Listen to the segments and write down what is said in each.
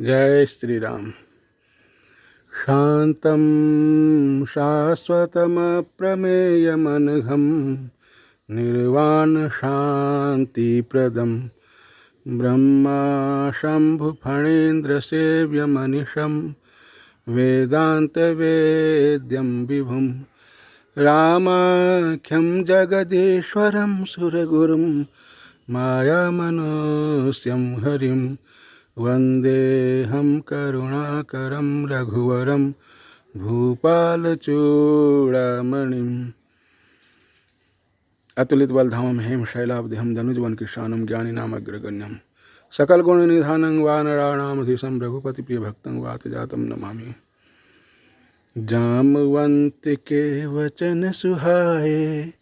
जय श्री राम। शांतं शाश्वतमप्रमेयमनघं निर्वाण शांतिप्रदं ब्रह्मा शम्भुफणीन्द्रसेव्यमनिशं वेदान्तवेद्यं विभुं रामाख्यं जगदीश्वरं सुरगुरुं मायामनोस्यं हरिं वन्देऽहं करुणाकरं रघुवरं भूपालचूडामणिम्। अतुलित बलधामं हेम शैलाब्धिहं धनुजवन कृशानं ज्ञानिनामग्रगण्यं सकल गुण निधानं वानराणामधीशं रघुपतिप्रियभक्तं वातजातं नमामि। जामवंत के वचन सुहाए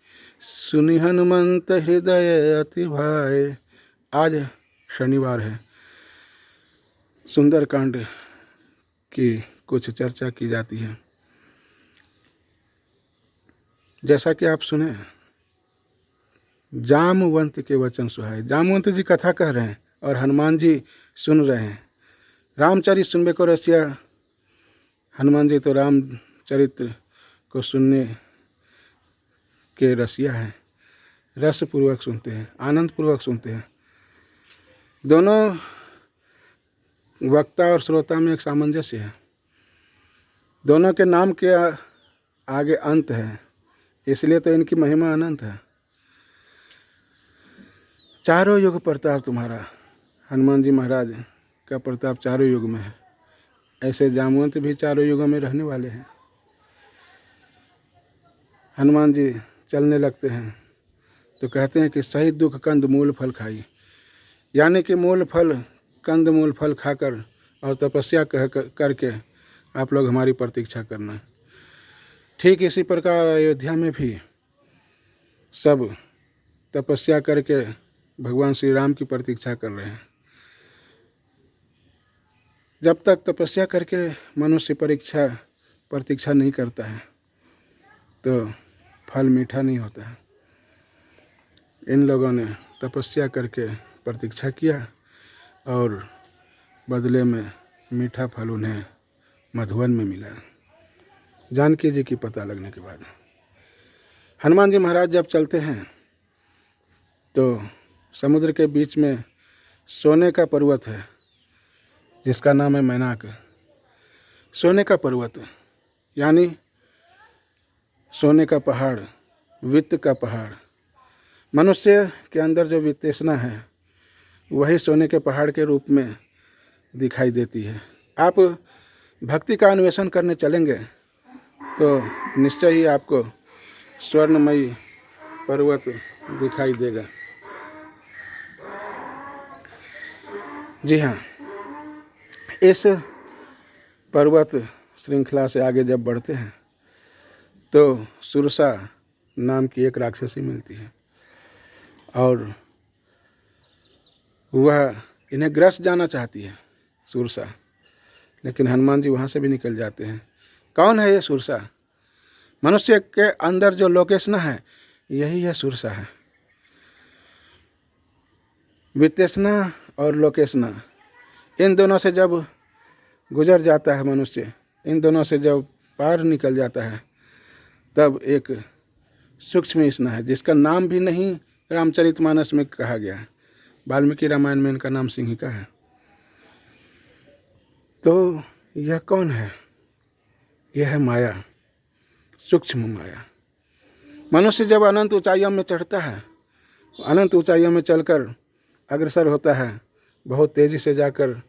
सुनि हनुमंत हृदय अति भाए। आज शनिवार है। सुंदरकांड की कुछ चर्चा की जाती है। जैसा कि आप सुने, जामवंत के वचन सुहाए। जामवंत जी कथा कह रहे हैं और हनुमान जी सुन रहे हैं। रामचरित सुनबे को रसिया हनुमान जी तो रामचरित्र को सुनने के रसिया हैं। रस पूर्वक सुनते हैं, आनंद पूर्वक सुनते हैं। दोनों वक्ता और श्रोता में एक सामंजस्य है। दोनों के नाम के आगे अंत है, इसलिए तो इनकी महिमा अनंत है। चारों युग प्रताप तुम्हारा। हनुमान जी महाराज का प्रताप चारों युग में है। ऐसे जामवंत भी चारों युगों में रहने वाले हैं। हनुमान जी चलने लगते हैं तो कहते हैं कि सही दुख कंद मूल फल खाई, यानी कि मूल फल कंद मूल फल खाकर और तपस्या करके आप लोग हमारी प्रतीक्षा करना। ठीक इसी प्रकार अयोध्या में भी सब तपस्या करके भगवान श्री राम की प्रतीक्षा कर रहे हैं। जब तक तपस्या करके मनुष्य प्रतीक्षा नहीं करता है तो फल मीठा नहीं होता है। इन लोगों ने तपस्या करके प्रतीक्षा किया और बदले में मीठा फल उन्हें मधुवन में मिला। जानकी जी की पता लगने के बाद हनुमान जी महाराज जब चलते हैं तो समुद्र के बीच में सोने का पर्वत है जिसका नाम है मैनाक। सोने का पर्वत यानी सोने का पहाड़, वित्त का पहाड़। मनुष्य के अंदर जो वित्तेषणा है वही सोने के पहाड़ के रूप में दिखाई देती है। आप भक्ति का अन्वेषण करने चलेंगे तो निश्चय ही आपको स्वर्णमयी पर्वत दिखाई देगा। जी हाँ, इस पर्वत श्रृंखला से आगे जब बढ़ते हैं तो सुरसा नाम की एक राक्षसी मिलती है और वह इन्हें ग्रस जाना चाहती है, सुरसा। लेकिन हनुमान जी वहाँ से भी निकल जाते हैं। कौन है ये सुरसा? मनुष्य के अंदर जो लोकेशना है यही है सुरसा है। वित्तेषणा और लोकेशना, इन दोनों से जब गुजर जाता है मनुष्य, इन दोनों से जब पार निकल जाता है तब एक सूक्ष्म स्ना है जिसका नाम भी नहीं रामचरितमानस में कहा गया है। वाल्मीकि रामायण में इनका नाम सिंहिका है। तो यह कौन है? यह है माया, सूक्ष्म माया। मनुष्य जब अनंत ऊंचाइयों में चढ़ता है, अनंत ऊंचाइयों में चलकर अग्रसर होता है, बहुत तेज़ी से जाकर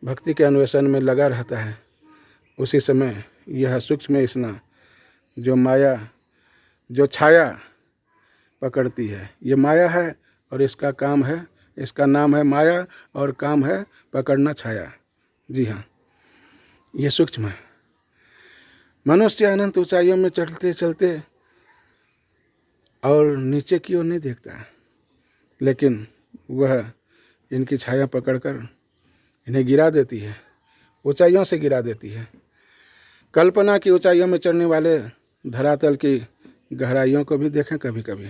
भक्ति के अन्वेषण में लगा रहता है, उसी समय यह सूक्ष्म स्ना जो माया, जो छाया पकड़ती है, ये माया है और इसका काम है, इसका नाम है माया और काम है पकड़ना छाया। जी हाँ, ये सूक्ष्म है। मनुष्य अनंत ऊंचाइयों में चढ़ते चलते और नीचे की ओर नहीं देखता है, लेकिन वह इनकी छाया पकड़कर इन्हें गिरा देती है, ऊंचाइयों से गिरा देती है। कल्पना की ऊंचाइयों में चढ़ने वाले धरातल की गहराइयों को भी देखें कभी कभी,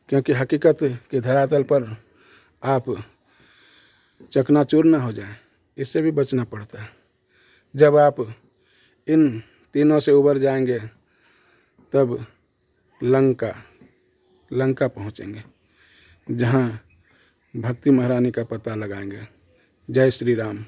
क्योंकि हकीकत के धरातल पर आप चकनाचूर न हो जाएं, इससे भी बचना पड़ता है। जब आप इन तीनों से उबर जाएंगे तब लंका पहुँचेंगे, जहाँ भक्ति महारानी का पता लगाएंगे। जय श्री राम।